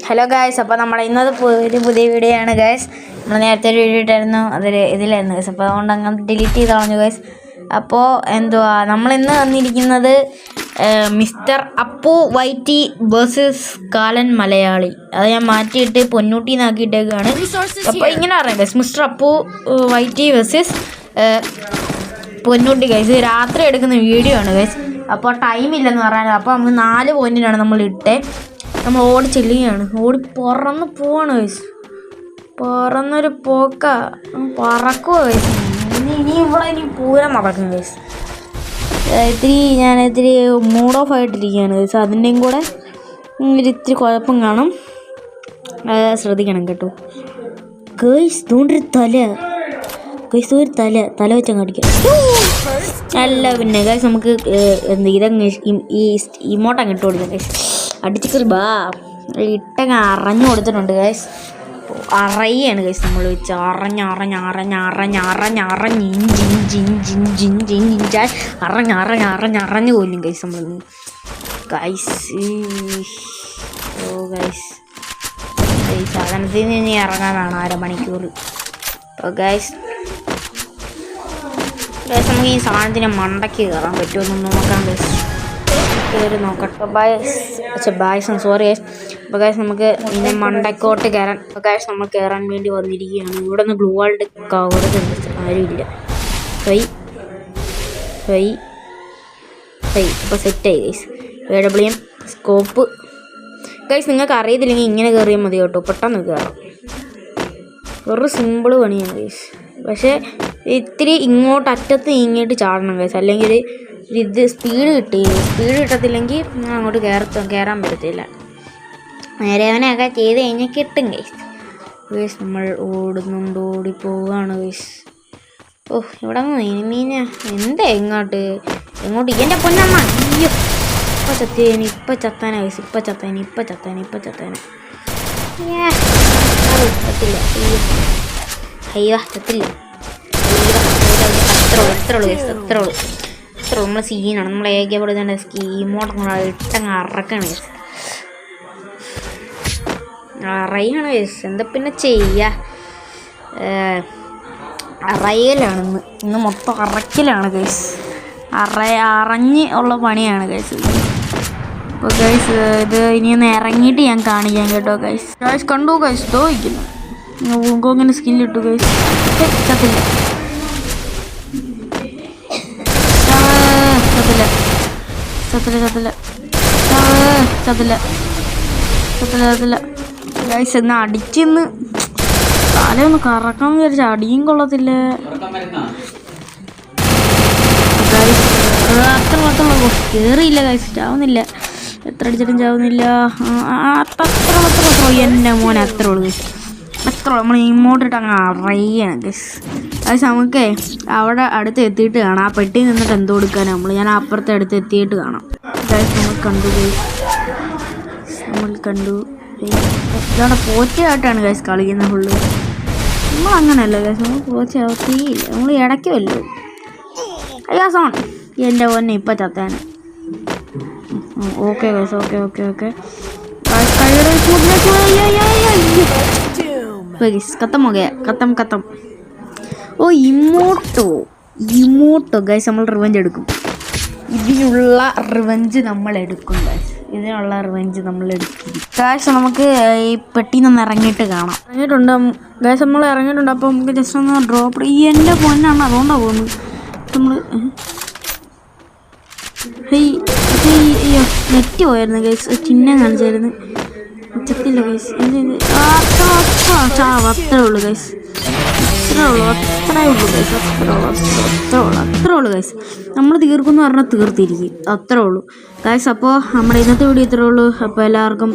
Hello guys, അപ്പോൾ നമ്മുടെ ഇന്നത്തെ ഒരു പുതിയ വീഡിയോ ആണ് ഗായ്സ്. നമ്മൾ നേരത്തെ ഒരു വീഡിയോ ഇട്ടായിരുന്നു, ഇതിലായിരുന്നു ഗായ്സ്. അപ്പോൾ അതുകൊണ്ട് അങ്ങനെ ഡിലീറ്റ് ചെയ്ത് കളഞ്ഞു ഗായ്സ്. അപ്പോൾ എന്തുവാ നമ്മളിന്ന് വന്നിരിക്കുന്നത് മിസ്റ്റർ അപ്പു വൈറ്റി വേഴ്സസ് കാലൻ മലയാളി. അത് ഞാൻ മാറ്റിയിട്ട് പൊന്നൂട്ടി എന്നാക്കിയിട്ടേക്കാണ്. അപ്പോൾ ഇങ്ങനെ പറയാം ഗായ്സ്, മിസ്റ്റർ അപ്പു വൈറ്റി വേഴ്സസ് പൊന്നൂട്ടി ഗൈസ്. രാത്രി എടുക്കുന്ന വീഡിയോ ആണ് ഗൈസ്. അപ്പോൾ ടൈമില്ലെന്ന് പറയാനത്. അപ്പോൾ നമുക്ക് 4 പോയിന്റിനാണ് നമ്മൾ ഇട്ടേ. നമ്മൾ ഓടി ചെല്ലുകയാണ്, ഓടി പറന്ന് പോവാണ് ഗൈസ്. പറന്നൊരു പോക്ക പറക്കുക ഗൈസ്. ഇനി പൂരം നടക്കും ഗൈസ്. ഞാനിത്തിരി മൂഡ് ഓഫ് ആയിട്ടിരിക്കുകയാണ് ഗൈസ്. അതിൻ്റെയും കൂടെ ഇത്തിരി കുഴപ്പം കാണും, ശ്രദ്ധിക്കണം കേട്ടോ ഗൈസ്. തോണ്ടൊരു തല ഗൈസ്, ഒരു തല വെച്ചങ്ങ് അടിക്കാം. അല്ല പിന്നെ ഗൈസ്, നമുക്ക് ഇതങ്ങ് ഈ ഇമോട്ടങ്ങ് ഇട്ട് കൊടുക്കാം ഗൈസ്. അടിച്ചിട്ട് ബാ ഇട്ടങ്ങ് അറിഞ്ഞു കൊടുത്തിട്ടുണ്ട് ഗൈസ്. അറിയാണ് ഗൈസ്, നമ്മൾ വെച്ച് അറിഞ്ഞു കൊല്ലും ഗൈസ് നമ്മൾ ഗൈസ്. ഓ ഗൈസ്, ഈ സാധനത്തിൽ നിന്ന് ഇറങ്ങാനാണ് 1/2 മണിക്കൂർ. അപ്പോൾ ഗൈസ് നമുക്ക് ഈ സാധനത്തിന് മണ്ടയ്ക്ക് കയറാൻ പറ്റുമെന്ന് നോക്കാം ഗൈസ്. കയറി നോക്കട്ടെ ബായ്സ്, സോറി ഗൈസ്. അപ്പോൾ ഗൈസ് നമുക്ക് ഇതിൻ്റെ മണ്ടക്കോട്ട് കയറാൻ, ഗൈസ് നമ്മൾ കയറാൻ വേണ്ടി വന്നിരിക്കുകയാണ്. ഇവിടെ നിന്ന് ഗ്ലൂ വാൾഡ് കവറുന്നുണ്ട്, ആരുമില്ല. അപ്പോൾ സെറ്റായി ഗൈസ്. AWM scope guys. നിങ്ങൾക്ക് അറിയത്തില്ലെങ്കിൽ ഇങ്ങനെ കയറിയാൽ മതി കേട്ടോ, പെട്ടെന്ന് കയറാം. ഒരു സിമ്പിൾ പണിയാണ് ഗൈസ്. പക്ഷേ ഇത്തിരി ഇങ്ങോട്ട് അറ്റത്ത് ഇങ്ങോട്ട് ചാടണം ഗൈസ്, അല്ലെങ്കിൽ ഇത് സ്പീഡ് കിട്ടത്തില്ലെങ്കിൽ അങ്ങോട്ട് കയറാൻ പറ്റത്തില്ല. നേരെ അവനെയൊക്കെ ചെയ്ത് കഴിഞ്ഞാൽ കിട്ടും ഗൈസ്. ഗൈസ് നമ്മൾ ഓടിപ്പോവാണ് ഗൈസ്. ഓ ഇവിടെ മീന എന്താ എങ്ങോട്ട് എൻ്റെ പൊന്നമ്മ. അയ്യോ, ഇപ്പം ചത്താനാ ഗൈസ്. ഇപ്പം ചത്താന ചത്തില്ല. അയ്യോ ചത്തില്ല. അത്രയുള്ളൂ നമ്മളെ സീനാണ്. നമ്മൾ ഏകപ്പെടുത്തേണ്ട സ്കീമോട്ടങ്ങ ഇട്ടങ്ങ് അറക്കാണ് ഗൈസ്. അറയാണ് ഗൈസ്. എന്താ പിന്നെ ചെയ്യുക, അറയലാണ് ഇന്ന് മൊത്തം അറക്കലാണ് ഗൈസ്. അറിഞ്ഞ് ഉള്ള പണിയാണ് ഗൈസ്. അപ്പോൾ ഗൈസ് ഇത് ഇനിയൊന്ന് ഇറങ്ങിയിട്ട് ഞാൻ കാണിക്കാം കേട്ടോ ഗൈസ്. കണ്ടു ഗൈസ്, തോന്നിക്കുന്നു ഇങ്ങനെ സ്കില്ലിട്ടു ഗൈസ്. ചത്തില്ല. ഗൈസ് എന്നാ അടിച്ചെന്ന് തലയൊന്ന് കറക്കണം വിചാരിച്ച അടിയും കൊള്ളത്തില്ല കേറിയില്ല ഗൈസ്. ചാവുന്നില്ല, എത്ര അടിച്ചിട്ടും ചാവുന്നില്ല. അത്ര എൻ്റെ മോനെ അത്രേ ഉള്ളൂ ഗൈസ്. അത്ര നമ്മൾ ഇങ്ങോട്ടിട്ട് അങ്ങ് അറിയാണ് ഗൈസ്. ഗൈസ് നമുക്ക് അവിടെ അടുത്ത് എത്തിയിട്ട് കാണാം. ആ പെട്ടി നിന്നിട്ട് എന്തോ കൊടുക്കാനാണ് നമ്മൾ. ഞാൻ അപ്പുറത്തെ അടുത്ത് എത്തിയിട്ട് കാണാം ഗൈസ്. നമ്മൾ കണ്ടു ഗൈസ്, ഇതവിടെ പോച്ചയായിട്ടാണ് ഗൈസ് കളിക്കുന്നത് ഫുള്ള്. നമ്മൾ അങ്ങനെയല്ല ഗൈസ്, നമ്മൾ പോച്ചയാവത്തില്ല. നമ്മൾ ഇടയ്ക്ക് വല്ലോ അയ്യാ സോൺ എൻ്റെ പൊന്നെ ഇപ്പം ചത്താൻ. ഓക്കെ ഗൈസ്, ഓക്കെ ഖത്തം. ഓ ഇമോട്ടോ ഗൈസ്, നമ്മൾ റിവെഞ്ച് എടുക്കും. ഇതിനുള്ള റിവെഞ്ച് നമ്മൾ എടുക്കും ഗൈസ്. ഗൈസ് നമുക്ക് ഈ പെട്ടിയിൽ നിന്ന് ഇറങ്ങിയിട്ട് കാണാം. ഇറങ്ങിയിട്ടുണ്ട് ഗൈസ്, നമ്മൾ ഇറങ്ങിയിട്ടുണ്ട്. അപ്പോൾ നമുക്ക് ജസ്റ്റ് ഒന്ന് ഡ്രോപ്പ്. ഈ എൻ്റെ പൊന്നാണ്, അതുകൊണ്ടാണ് പോകുന്നത്. നമ്മൾ അയ്യോ നെറ്റ് പോയായിരുന്നു ഗൈസ്. ചിഹ്നം കാണിച്ചായിരുന്നു, ചത്തില്ല ഗൈസ്. അത്രേ ഉള്ളൂ ഗൈസ്. നമ്മൾ തീർക്കുമെന്ന് പറഞ്ഞാൽ തീർത്തിരിക്കും. അത്രേ ഉള്ളൂ ഗൈസ്. അപ്പോൾ നമ്മുടെ ഇന്നത്തെ വീഡിയോ ഇത്രേ ഉള്ളൂ. അപ്പോൾ എല്ലാവർക്കും